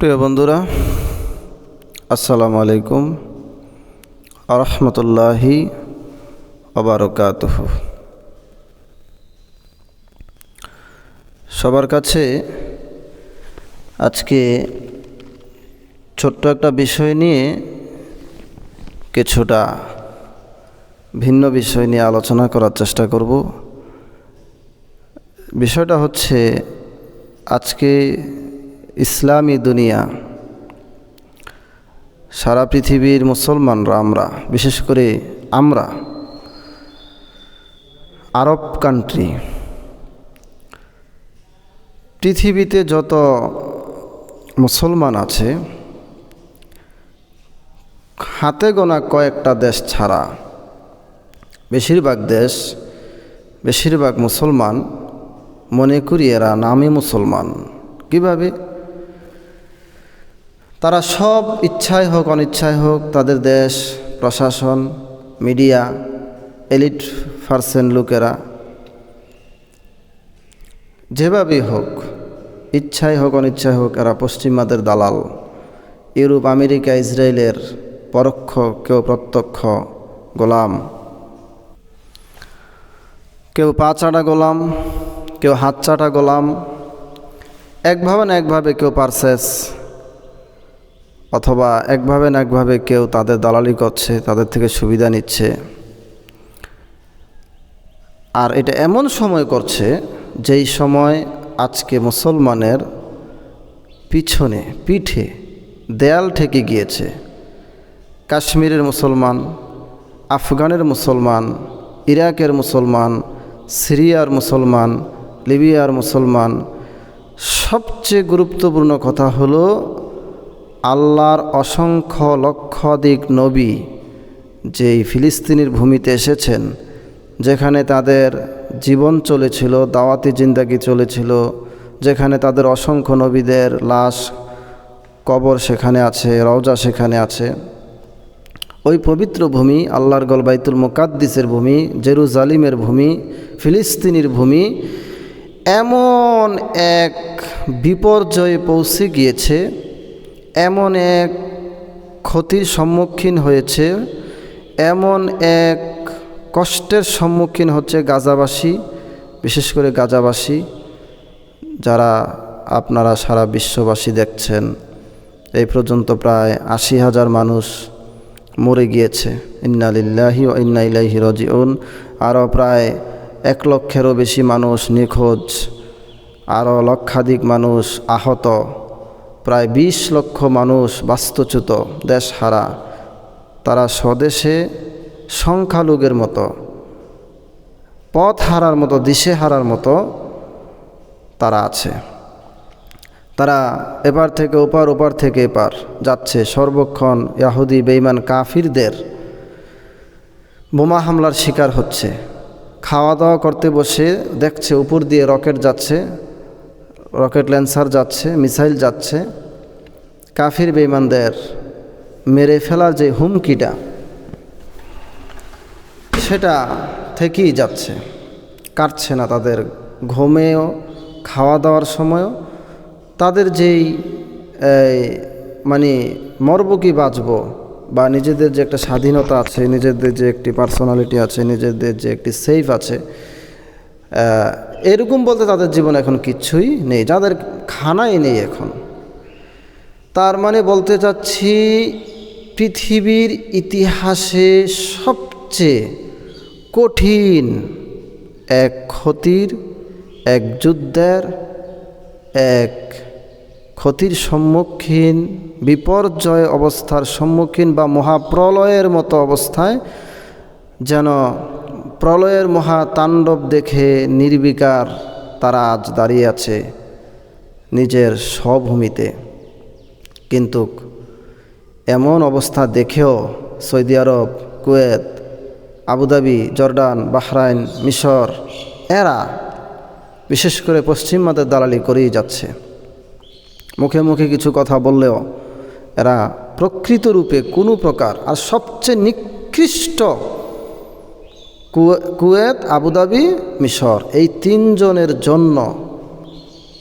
প্রিয় বন্ধুরা, আসসালামু আলাইকুম ওয়া রাহমাতুল্লাহি ওয়া বারাকাতুহু। সবার কাছে আজকে ছোট্ট একটা বিষয় নিয়ে কিছুটা ভিন্ন বিষয় নিয়ে আলোচনা করার চেষ্টা করব। বিষয়টা হচ্ছে, আজকে ইসলামী দুনিয়া, সারা পৃথিবীর মুসলমানরা, আমরা বিশেষ করে আমরা আরব কান্ট্রি, পৃথিবীতে যত মুসলমান আছে হাতে গোনা কয়েকটা দেশ ছাড়া বেশিরভাগ মুসলমান মনে করি এরা নামে মুসলমান। কিভাবে? তারা সব ইচ্ছায় হোক অনিচ্ছায় হোক, তাদের দেশ, প্রশাসন, মিডিয়া, এলিট পার্সেন্ট লোকেরা যেভাবেই হোক, ইচ্ছায় হোক অনিচ্ছায় হোক, এরা পশ্চিমাদের দালাল। ইউরোপ, আমেরিকা, ইসরায়েলের পরোক্ষ কেউ প্রত্যক্ষ গোলাম, কেউ পা চাটা গোলাম, কেউ হাত চাটা গোলাম। একভাবে না একভাবে কেউ পারসেস, অথবা একভাবে না একভাবে কেউ তাদের দালালি করছে, তাদের থেকে সুবিধা নিচ্ছে। আর এটা এমন সময় করছে যেই সময় আজকে মুসলমানের পিঠে দেয়াল ঠেকে গিয়েছে। কাশ্মীরের মুসলমান, আফগানের মুসলমান, ইরাকের মুসলমান, সিরিয়ার মুসলমান, লিবিয়ার মুসলমান। সবচেয়ে গুরুত্বপূর্ণ কথা হলো, আল্লাহর অসংখ্য লক্ষাধিক নবী যেই ফিলিস্তিনের ভূমিতে এসেছেন, যেখানে তাদের জীবন চলেছিল, দাওয়াতি জিন্দাগি চলেছিল, যেখানে তাদের অসংখ্য নবীদের লাশ, কবর সেখানে আছে, রওজা সেখানে আছে। ওই পবিত্র ভূমি, আল্লাহর গল বাইতুল মুকাদ্দিসের ভূমি, জেরুজালিমের ভূমি, ফিলিস্তিনের ভূমি এমন এক বিপর্যয়ে পৌঁছে গিয়েছে, এমন এক ক্ষতির সম্মুখীন হয়েছে, এমন এক কষ্টের সম্মুখীন হচ্ছে গাজাবাসী, বিশেষ করে গাজাবাসী, যারা আপনারা সারা বিশ্ববাসী দেখছেন। এই পর্যন্ত প্রায় ৮০,০০০ মানুষ মরে গিয়েছে। ইন্না লিল্লাহি ওয়া ইন্না ইলাইহি রাজিউন। আরও প্রায় ১ লক্ষেরও বেশি মানুষ নিখোঁজ, আরও লক্ষাধিক মানুষ আহত, প্রায় ২০ লক্ষ মানুষ বাস্তুচ্যুত, দেশহারা। তারা স্বদেশে সংখ্যালঘুর মতো, পথ হারার মতো, দিশে হারার মতো তারা আছে। তারা এপার থেকে ওপার, ওপার থেকে এপার যাচ্ছে। সর্বক্ষণ ইয়াহুদি বেঈমান কাফিরদের বোমা হামলার শিকার হচ্ছে। খাওয়া দাওয়া করতে বসে দেখছে উপর দিয়ে রকেট যাচ্ছে, রকেট ল্যান্সার যাচ্ছে, মিসাইল যাচ্ছে। কাফির বেঈমানদের মেরে ফেলার যে হুমকিটা, সেটা থেকেই যাচ্ছে, কাটছে না তাদের। ঘুমেও, খাওয়া দাওয়ার সময়ও তাদের যেই মরব কি বাঁচব, বা নিজেদের যে একটা স্বাধীনতা আছে, নিজেদের যে একটি পার্সোনালিটি আছে, নিজেদের যে একটি সেফ আছে, এরকম বলতে তাদের জীবনে এখন কিচ্ছুই নেই, যাদের খানাই নেই এখন। তার মানে বলতে চাচ্ছি, পৃথিবীর ইতিহাসে সবচেয়ে কঠিন এক ক্ষতির, এক যুদ্ধের, এক ক্ষতির সম্মুখীন, বিপর্যয় অবস্থার সম্মুখীন, বা মহাপ্রলয়ের মতো অবস্থায়, যেন প্রলয়ের মহাতাণ্ডব দেখে নির্বিকার তারা আজ দাঁড়িয়ে আছে নিজের স্বভূমিতে। কিন্তু এমন অবস্থা দেখেও সৌদি আরব, কুয়েত, আবুধাবি, জর্ডান, বাহরাইন, মিশর, এরা বিশেষ করে পশ্চিমাদের দালালি করেই যাচ্ছে। মুখে মুখে কিছু কথা বললেও এরা প্রকৃত রূপে কোনো প্রকার, আর সবচেয়ে নিকৃষ্ট কুয়েত, আবুধাবি, মিশর, এই ৩ জনের জন্য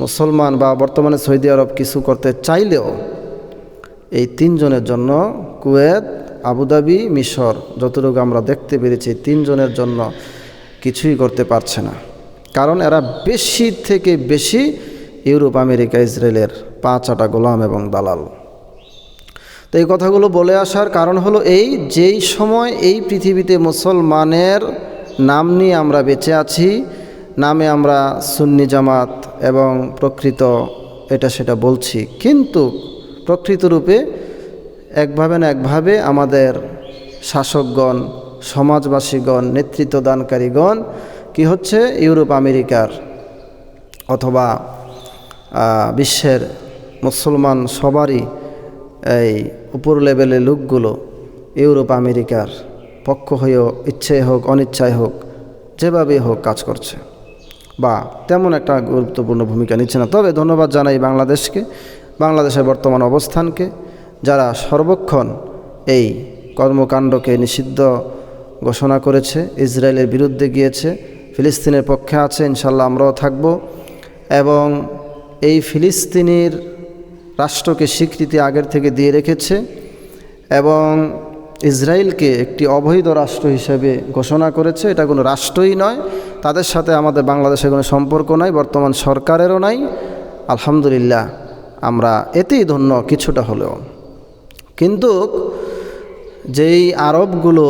মুসলমান বা বর্তমানে সৌদি আরব কিছু করতে চাইলেও এই তিনজনের জন্য, কুয়েত, আবুধাবি, মিশর, যতটুকু আমরা দেখতে পেরেছি, তিনজনের জন্য কিছুই করতে পারছে না। কারণ এরা বেশি থেকে বেশি ইউরোপ, আমেরিকা, ইসরায়েলের পা চাটা গোলাম এবং দালাল। তো এই কথাগুলো বলে আসার কারণ হলো যেই সময় এই পৃথিবীতে মুসলমানের নাম নিয়ে আমরা বেঁচে আছি, নামে আমরা সুন্নি জামাত এবং প্রকৃত এটা সেটা বলছি, কিন্তু প্রকৃত রূপে একভাবে না একভাবে আমাদের শাসকগণ, সমাজবাসীগণ, নেতৃত্বদানকারীগণ কি হচ্ছে, ইউরোপ, আমেরিকার অথবা বিশ্বের মুসলমান সবারই এই উপর লেভেলের লোকগুলো ইউরোপ, আমেরিকার পক্ষ হয়েও ইচ্ছাই হোক অনিচ্ছাই হোক, যেভাবেই হোক কাজ করছে বা তেমন একটা গুরুত্বপূর্ণ ভূমিকা নিচ্ছে না। তবে ধন্যবাদ জানাই বাংলাদেশকে, বাংলাদেশের বর্তমান অবস্থানকে, যারা সর্বক্ষণ এই কর্মকাণ্ডকে নিষিদ্ধ ঘোষণা করেছে, ইসরায়েলের বিরুদ্ধে গিয়েছে, ফিলিস্তিনের পক্ষে আছে, ইনশাল্লাহ আমরাও থাকব। এবং এই ফিলিস্তিনির রাষ্ট্রকে স্বীকৃতি আগের থেকে দিয়ে রেখেছে এবং ইসরায়েলকে একটি অবৈধ রাষ্ট্র হিসেবে ঘোষণা করেছে। এটা কোনো রাষ্ট্রই নয়, তাদের সাথে আমাদের বাংলাদেশের কোনো সম্পর্ক নাই, বর্তমান সরকারেরও নাই। আলহামদুলিল্লাহ, আমরা এতেই ধন্য কিছুটা হলেও। কিন্তু যেই আরবগুলো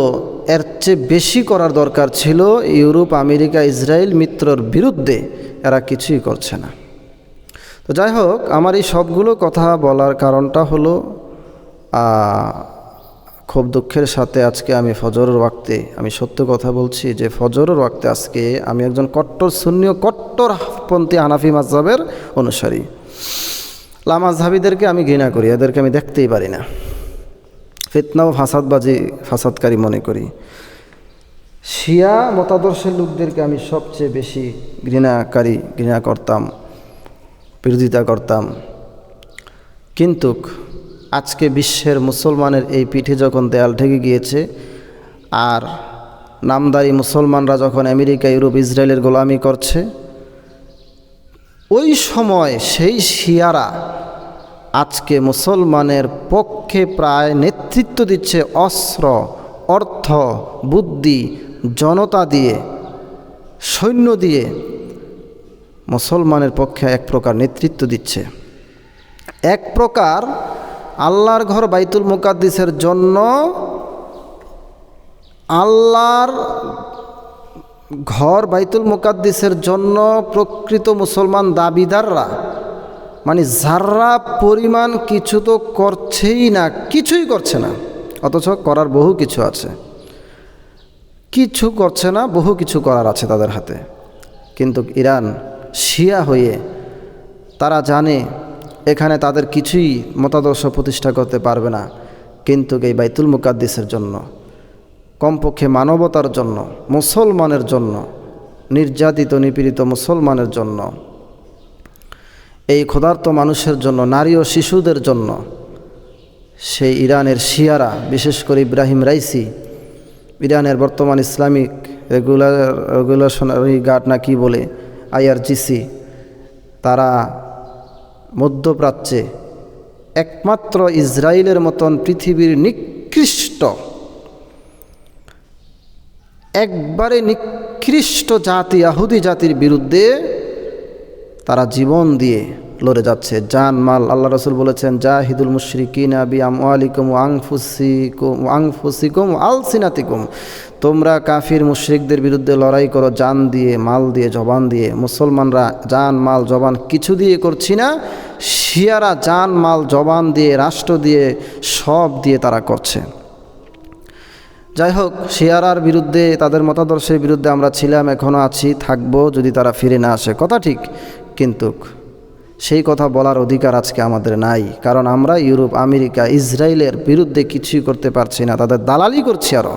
এর চেয়ে বেশি করার দরকার ছিল, ইউরোপ, আমেরিকা, ইসরায়েল মিত্রর বিরুদ্ধে, এরা কিছুই করছে না। তো যাই হোক, আমার এই সবগুলো কথা বলার কারণটা হলো খুব দুঃখের সাথে আজকে আমি ফজরের ওয়াক্তে, আমি সত্য কথা বলছি যে ফজরের ওয়াক্তে আজকে আমি একজন কট্টর সুন্নি ও কট্টরপন্থী হানাফি মাযহাবের অনুসারী। লামাযহাবীদেরকে আমি ঘৃণা করি, এদেরকে আমি দেখতেই পারি না, ফিতনা ও ফাসাদকারী মনে করি। শিয়া মতাদর্শের লোকদেরকে আমি সবচেয়ে বেশি ঘৃণা করতাম, বিরোধিতা করতাম। কিন্তু আজকে বিশ্বের মুসলমানের এই পিঠে যখন দেয়াল ঠেকে গিয়েছে, আর নামদারি মুসলমানরা যখন আমেরিকা, ইউরোপ, ইসরায়েলের গোলামি করছে, ওই সময় সেই শিয়ারা আজকে মুসলমানের পক্ষে প্রায় নেতৃত্ব দিচ্ছে, অস্ত্র, অর্থ, বুদ্ধি, জনতা দিয়ে, সৈন্য দিয়ে মুসলমানের পক্ষে এক প্রকার নেতৃত্ব দিচ্ছে। এক প্রকার আল্লাহর ঘর বাইতুল মুকাদ্দিসের জন্য, আল্লাহর ঘর বাইতুল মুকাদ্দিসের জন্য প্রকৃত মুসলমান দাবিদাররা, মানে যারা পরিমাণ কিছু তো করছেই না, কিছুই করছে না, অথচ করার বহু কিছু আছে। কিছু করছে না, বহু কিছু করার আছে তাদের হাতে। কিন্তু ইরান শিয়া হয়ে তারা জানে এখানে তাদের কিছুই মতাদর্শ প্রতিষ্ঠা করতে পারবে না, কিন্তু এই বাইতুল মুকাদ্দিসের জন্য, কমপক্ষে মানবতার জন্য, মুসলমানের জন্য, নির্যাতিত নিপীড়িত মুসলমানের জন্য, এই ক্ষুধার্ত মানুষের জন্য, নারী ও শিশুদের জন্য, সেই ইরানের শিয়ারা, বিশেষ করে ইব্রাহিম রাইসি, ইরানের বর্তমান ইসলামিক রেগুলেশনারি গার্ড না কি বলে, IRGC, তারা মধ্যপ্রাচ্যে একমাত্র ইসরায়েলের মতন পৃথিবীর নিকৃষ্ট, একবারে নিকৃষ্ট জাতি, ইহুদি জাতির বিরুদ্ধে তারা জীবন দিয়ে লড়ে যাচ্ছে, জান মাল। আল্লাহ রাসূল বলেছেন, জাহিদুল মুশরিকিনা বিআমওয়ালিকুম ওয়া আনফুসিকুম আলসিনাতিকুম, তোমরা কাফির মুশরিকদের বিরুদ্ধে লড়াই করো জান দিয়ে, মাল দিয়ে, জবান দিয়ে। মুসলমানরা জান, মাল, জবান কিছু দিয়ে করছি না, শিয়ারা জান, মাল, জবান দিয়ে, রাষ্ট্র দিয়ে, সব দিয়ে তারা করছে। যাই হোক, শিয়ারার বিরুদ্ধে, তাদের মতাদর্শের বিরুদ্ধে আমরা ছিলাম, এখনও আছি, থাকবো যদি তারা ফিরে না আসে, কথা ঠিক। কিন্তু সেই কথা বলার অধিকার আজকে আমাদের নাই, কারণ আমরা ইউরোপ, আমেরিকা, ইসরায়েলের বিরুদ্ধে কিছুই করতে পারছি না, তাদের দালালি করছি। আরও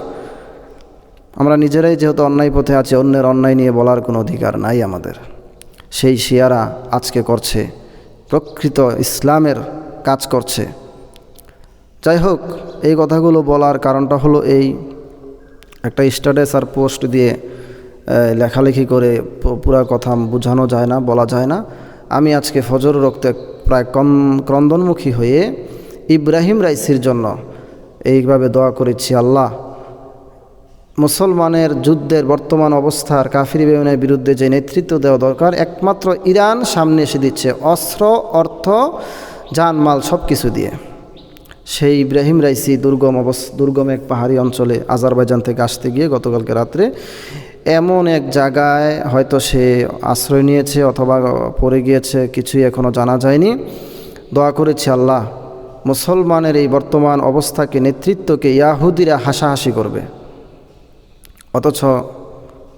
আমরা নিজেরাই যেহেতু অন্যায় পথে আছি, অন্যের অন্যায় নিয়ে বলার কোনো অধিকার নাই আমাদের। সেই শিয়ারা আজকে করছে, প্রকৃত ইসলামের কাজ করছে। যাই হোক, এই কথাগুলো বলার কারণটা হলো এই, একটা স্ট্যাটাস আর পোস্ট দিয়ে লেখালেখি করে পুরা কথা বোঝানো যায় না, বলা যায় না। আমি আজকে ফজর রক্তে প্রায় ক্রন্দনমুখী হয়ে ইব্রাহিম রাইসির জন্য এইভাবে দোয়া করেছি, আল্লাহ মুসলমানের যুদ্ধের বর্তমান অবস্থার কাফির বেঈমানের বিরুদ্ধে যে নেতৃত্ব দেওয়া দরকার একমাত্র ইরান সামনে এসে দিচ্ছে, অস্ত্র, অর্থ, জানমাল সব কিছু দিয়ে। সেই ইব্রাহিম রাইসি দুর্গম এক পাহাড়ি অঞ্চলে আজারবাইজান থেকে আসতে গিয়ে গতকালকে রাত্রে এমন এক জায়গায় হয়তো সে আশ্রয় নিয়েছে অথবা পড়ে গিয়েছে, কিছুই এখনও জানা যায়নি। দোয়া করেছি, আল্লাহ মুসলমানের এই বর্তমান অবস্থাকে, নেতৃত্বকে ইয়াহুদিরা হাসাহাসি করবে, অথচ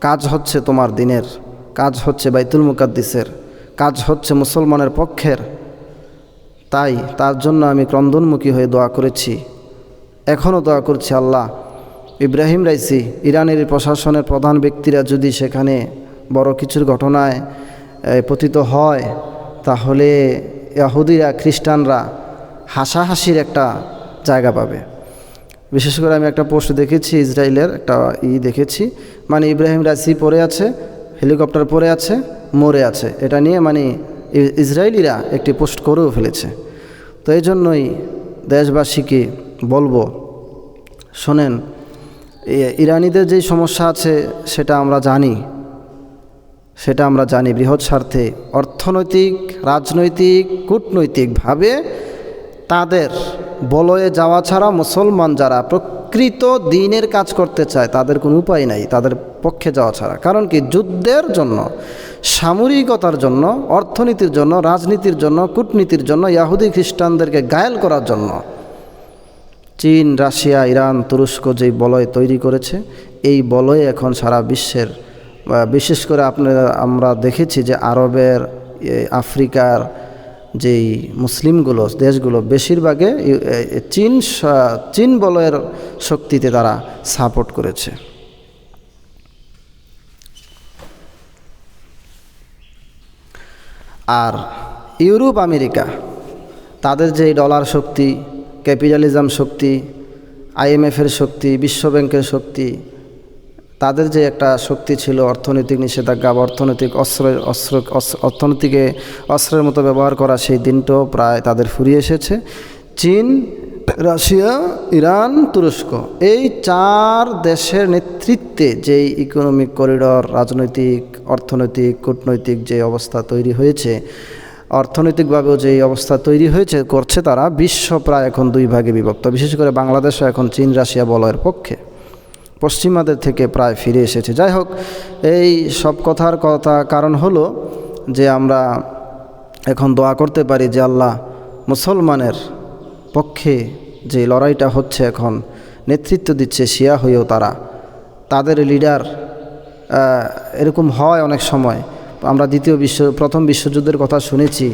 কাজ হচ্ছে তোমার দিনের, কাজ হচ্ছে বাইতুল মুকাদ্দিসের, কাজ হচ্ছে মুসলমানের পক্ষের। তাই তার জন্য আমি ক্রন্দনমুখী হয়ে দোয়া করেছি, এখনও দোয়া করছি, আল্লাহ ইব্রাহিম রাইসি ইরানের প্রশাসনের প্রধান ব্যক্তিরা যদি সেখানে বড় কিছুর ঘটনায় পতিত হয়, তাহলে ইহুদিরা, খ্রিস্টানরা হাসাহাসির একটা জায়গা পাবে। বিশেষ করে আমি একটা পোস্ট দেখেছি, ইসরায়েলের একটা দেখেছি, মানে ইব্রাহিম রাইসি পড়ে আছে, হেলিকপ্টার পড়ে আছে, মরে আছে, এটা নিয়ে মানে ইসরায়েলিরা একটি পোস্ট করেও ফেলেছে। তো এই জন্যই দেশবাসীকে বলবো, শোনেন, ইরানিদের যেই সমস্যা আছে সেটা আমরা জানি, বৃহৎ স্বার্থে অর্থনৈতিক, রাজনৈতিক, কূটনৈতিকভাবে তাদের বলয়ে যাওয়া ছাড়া মুসলমান যারা প্রকৃত দ্বীনের কাজ করতে চায় তাদের কোনো উপায় নাই তাদের পক্ষে যাওয়া ছাড়া। কারণ কি, যুদ্ধের জন্য, সামরিকতার জন্য, অর্থনীতির জন্য, রাজনীতির জন্য, কূটনীতির জন্য, ইহুদি খ্রিস্টানদেরকে ঘায়েল করার জন্য চীন, রাশিয়া, ইরান, তুরস্ক যেই বলয় তৈরি করেছে, এই বলয়ে এখন সারা বিশ্বের, বিশেষ করে আমরা দেখেছি যে আরবের, আফ্রিকার যেই মুসলিমগুলো, দেশগুলো বেশিরভাগে চীন বলয়ের শক্তিতে তারা সাপোর্ট করেছে। আর ইউরোপ, আমেরিকা, তাদের যে ডলার শক্তি, ক্যাপিটালিজম শক্তি, IMF-এর শক্তি, বিশ্বব্যাংকের শক্তি, তাদের যে একটা শক্তি ছিল, অর্থনৈতিক নিষেধাজ্ঞা বা অস্ত্রের মতো ব্যবহার করা, সেই দিনটাও প্রায় তাদের ফুরিয়ে এসেছে। চীন, রাশিয়া, ইরান, তুরস্ক, এই 4 দেশের নেতৃত্বে যেই ইকোনমিক করিডর, রাজনৈতিক, অর্থনৈতিক, কূটনৈতিক যে অবস্থা তৈরি হয়েছে, অর্থনৈতিকভাবেও যেই অবস্থা তৈরি হয়েছে করছে তারা, বিশ্ব প্রায় এখন 2 ভাগে বিভক্ত। বিশেষ করে বাংলাদেশও এখন চীন, রাশিয়া বলয়ের পক্ষে, পশ্চিমাদের থেকে প্রায় ফিরে এসেছে। যাই হোক, এই সব কথার কারণ হলো যে আমরা এখন দোয়া করতে পারি যে আল্লাহ মুসলমানের পক্ষে যে লড়াইটা হচ্ছে, এখন নেতৃত্ব দিচ্ছে শিয়া হয়েও তাদের লিডার, এরকম হয় অনেক সময়। আমরা প্রথম বিশ্বযুদ্ধের কথা শুনেছি,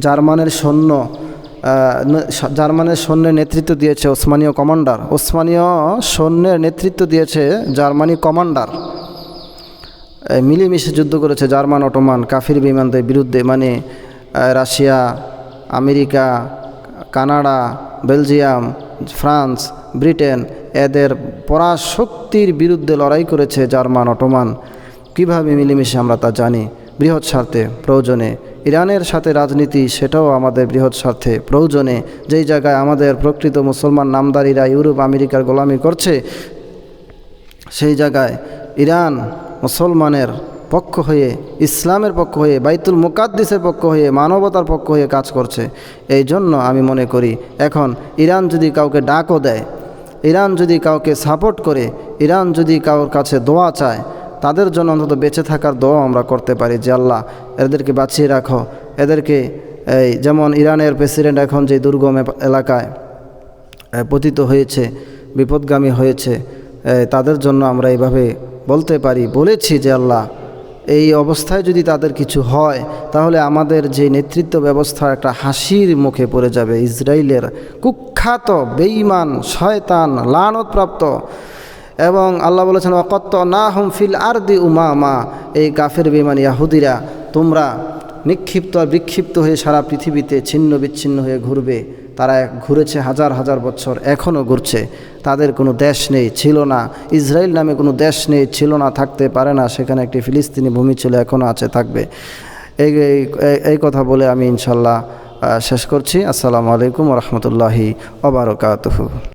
জার্মানের সৈন্যের নেতৃত্ব দিয়েছে ওসমানীয় সৈন্যের নেতৃত্ব দিয়েছে জার্মানি কমান্ডার। মিলেমিশে যুদ্ধ করেছে জার্মান, অটোমান, কাফির বেঈমানদের বিরুদ্ধে, মানে Russia, America, Canada, Belgium, France, Britain, এদের পরাশক্তির বিরুদ্ধে লড়াই করেছে জার্মান, অটোমান। কিভাবে মিলেমিশে আমরা তা জানি, বৃহৎ স্বার্থে, প্রয়োজনে। ইরানের সাথে রাজনীতি, সেটাও আমাদের বৃহৎ স্বার্থে, প্রয়োজনে। যেই জায়গায় আমাদের প্রকৃত মুসলমান নামদারিরা ইউরোপ, আমেরিকার গোলামি করছে, সেই জায়গায় ইরান মুসলমানের পক্ষ হয়ে, ইসলামের পক্ষ হয়ে, বাইতুল মুকাদ্দিসের পক্ষ হয়ে, মানবতার পক্ষ হয়ে কাজ করছে। এই জন্য আমি মনে করি এখন ইরান যদি কাউকে ডাকও দেয়, ইরান যদি কাউকে সাপোর্ট করে, ইরান যদি কারোর কাছে দোয়া চায়, তাদের জন্য অন্তত বেঁচে থাকার দোয়া আমরা করতে পারি যে আল্লাহ এদেরকে বাঁচিয়ে রাখো, এদেরকে যেমন ইরানের প্রেসিডেন্ট এখন যে দুর্গম এলাকায় পতিত হয়েছে, বিপদগামী হয়েছে, তাদের জন্য আমরা এইভাবে বলতে পারি, বলেছি যে আল্লাহ এই অবস্থায় যদি তাদের কিছু হয় তাহলে আমাদের যে নেতৃত্ব ব্যবস্থা একটা হাসির মুখে পড়ে যাবে। ইসরায়েলের কুখ্যাত বেঈমান, শয়তান, লানতপ্রাপ্ত, এবং আল্লাহ বলেছেন ওয়াকাত্তানাহুম ফিল আরদি উমামা, এই কাফের বেঈমান ইহুদিরা তোমরা নিক্ষিপ্ত আর বিক্ষিপ্ত হয়ে সারা পৃথিবীতে ছিন্ন বিচ্ছিন্ন হয়ে ঘুরবে। তারা ঘুরেছে হাজার হাজার বছর, এখনও ঘুরছে। তাদের কোনো দেশ নেই, ছিল না। ইসরায়েল নামে কোনো দেশ নেই, ছিল না, থাকতে পারে না। সেখানে একটি ফিলিস্তিনি ভূমি ছিল, এখনও আছে, থাকবে। এই কথা বলে আমি ইনশাল্লাহ শেষ করছি। আসসালামু আলাইকুম ওয়া রাহমাতুল্লাহি ওয়া বারাকাতুহু।